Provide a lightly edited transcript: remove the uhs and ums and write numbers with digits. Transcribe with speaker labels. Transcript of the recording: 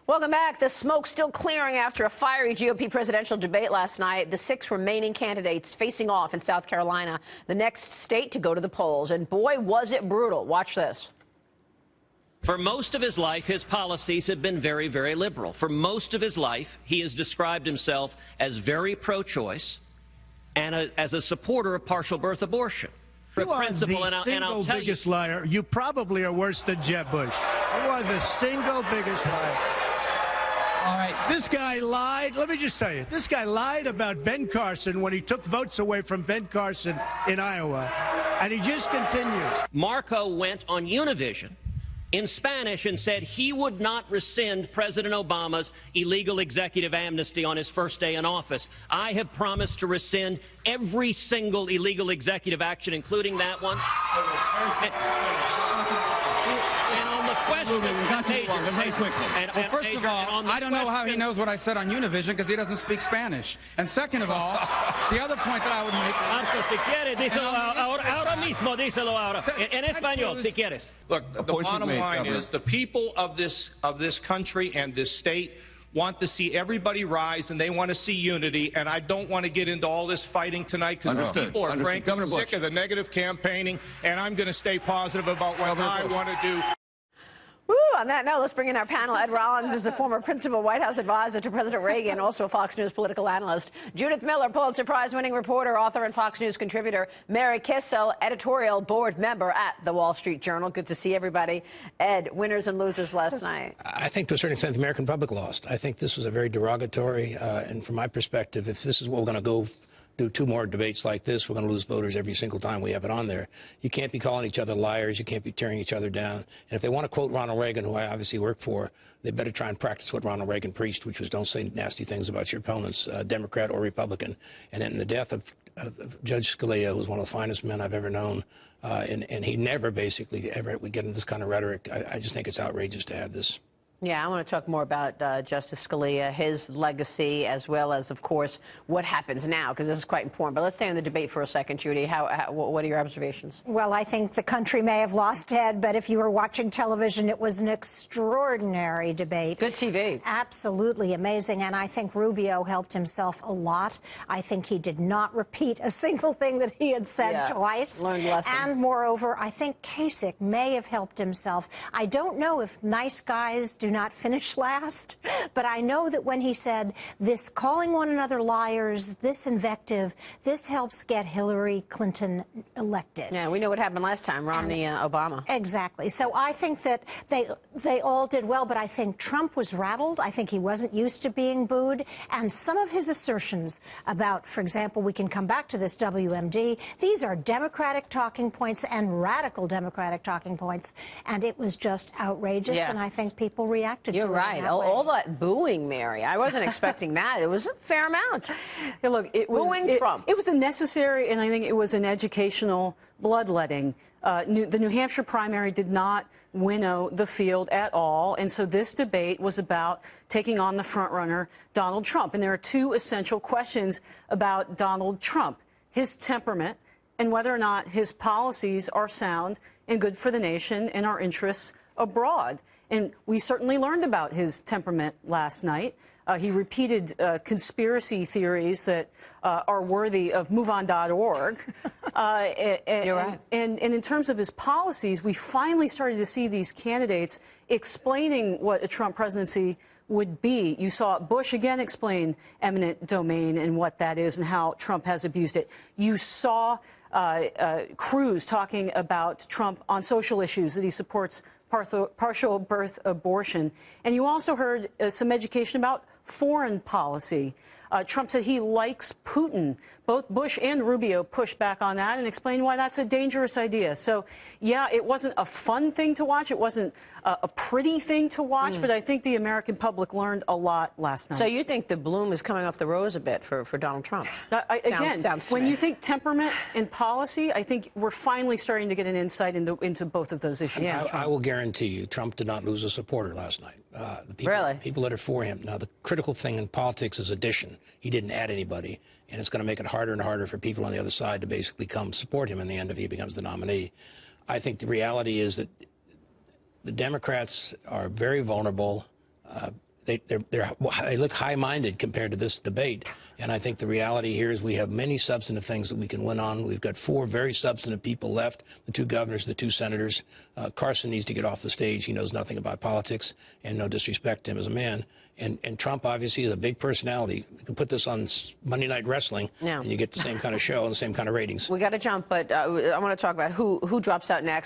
Speaker 1: Welcome back. The smoke still clearing after a fiery GOP presidential debate last night. The 6 remaining candidates facing off in South Carolina, the next state to go to the polls. And boy, was it brutal. Watch this.
Speaker 2: For most of his life, his policies have been very, very liberal. For most of his life, he has described himself as very pro-choice and as a supporter of partial birth abortion.
Speaker 3: You are the single biggest liar. You probably are worse than Jeb Bush. You are the single biggest liar. All right. This guy lied. Let me just tell you, this guy lied about Ben Carson when he took votes away from Ben Carson in Iowa, and he just continues.
Speaker 2: Marco went on Univision in Spanish and said he would not rescind President Obama's illegal executive amnesty on his first day in office. I have promised to rescind every single illegal executive action, including that one. And on the question,
Speaker 4: very quickly. Well, first of all, I don't know how he knows what I said on Univision because he doesn't speak Spanish. And second of all, the other point that I would make...
Speaker 2: Marco, si quieres, díselo ahora mismo, díselo ahora. En español, si quieres.
Speaker 5: Look, the bottom line is the people of this country and this state want to see everybody rise, and they want to see unity, and I don't want to get into all this fighting tonight because people are frankly sick of the negative campaigning, and I'm going to stay positive about what I want to do.
Speaker 1: Woo, on that note, let's bring in our panel. Ed Rollins is a former principal White House advisor to President Reagan, also a Fox News political analyst. Judith Miller, Pulitzer Prize-winning reporter, author, and Fox News contributor. Mary Kissel, editorial board member at The Wall Street Journal. Good to see everybody. Ed, winners and losers last night.
Speaker 6: I think to a certain extent the American public lost. I think this was a very derogatory, and from my perspective, if this is what we're going to go do 2 more debates like this, we're going to lose voters every single time we have it on there. You can't be calling each other liars. You can't be tearing each other down. And if they want to quote Ronald Reagan, who I obviously work for, they better try and practice what Ronald Reagan preached, which was don't say nasty things about your opponents, Democrat or Republican. And in the death of Judge Scalia, who was one of the finest men I've ever known, and he never basically ever would get into this kind of rhetoric, I just think it's outrageous to have this.
Speaker 1: Yeah, I want to talk more about Justice Scalia, his legacy, as well as, of course, what happens now, because this is quite important. But let's stay on the debate for a second, Judy. What are your observations?
Speaker 7: Well, I think the country may have lost Ed, but if you were watching television, it was an extraordinary debate.
Speaker 1: Good TV.
Speaker 7: Absolutely amazing, and I think Rubio helped himself a lot. I think he did not repeat a single thing that he had said twice.
Speaker 1: Learned lesson.
Speaker 7: And moreover, I think Kasich may have helped himself. I don't know if nice guys do not finish last, but I know that when he said this calling one another liars, this invective, this helps get Hillary Clinton elected.
Speaker 1: Yeah, we know what happened last time, Romney, Obama.
Speaker 7: Exactly. So I think that they all did well, but I think Trump was rattled. I think he wasn't used to being booed, and some of his assertions about, for example, we can come back to this WMD, these are Democratic talking points and radical Democratic talking points, and it was just outrageous, and I think people reacted to it.
Speaker 1: You're right. All that booing, Mary. I wasn't expecting that. It was a fair amount.
Speaker 8: Yeah, look,
Speaker 1: booing Trump.
Speaker 8: It was a necessary, and I think it was an educational bloodletting. The New Hampshire primary did not winnow the field at all, and so this debate was about taking on the frontrunner, Donald Trump. And there are 2 essential questions about Donald Trump: his temperament and whether or not his policies are sound and good for the nation and our interests abroad. And we certainly learned about his temperament last night. He repeated conspiracy theories that are worthy of MoveOn.org.
Speaker 1: You're right.
Speaker 8: And in terms of his policies, we finally started to see these candidates explaining what a Trump presidency would be. You saw Bush again explain eminent domain and what that is and how Trump has abused it. You saw Cruz talking about Trump on social issues, that he supports partial birth abortion. And you also heard some education about foreign policy. Trump said he likes Putin. Both Bush and Rubio pushed back on that and explained why that's a dangerous idea. So, yeah, it wasn't a fun thing to watch. It wasn't a pretty thing to watch, but I think the American public learned a lot last night.
Speaker 1: So you think the bloom is coming off the rose a bit for Donald Trump?
Speaker 8: Sounds when you think temperament and policy, I think we're finally starting to get an insight into both of those issues.
Speaker 6: Yeah, I will guarantee you Trump did not lose a supporter last night. The people that are for him. Now, the critical thing in politics is addition. He didn't add anybody, and it's going to make it harder and harder for people on the other side to basically come support him in the end if he becomes the nominee. I think the reality is that the Democrats are very vulnerable. they look high-minded compared to this debate. And I think the reality here is we have many substantive things that we can win on. We've got 4 very substantive people left, the 2 governors, the 2 senators. Carson needs to get off the stage. He knows nothing about politics, and no disrespect to him as a man. And Trump, obviously, is a big personality. You can put this on Monday Night Wrestling, and you get the same kind of show and the same kind of ratings.
Speaker 1: We got to jump, but I want to talk about who drops out next.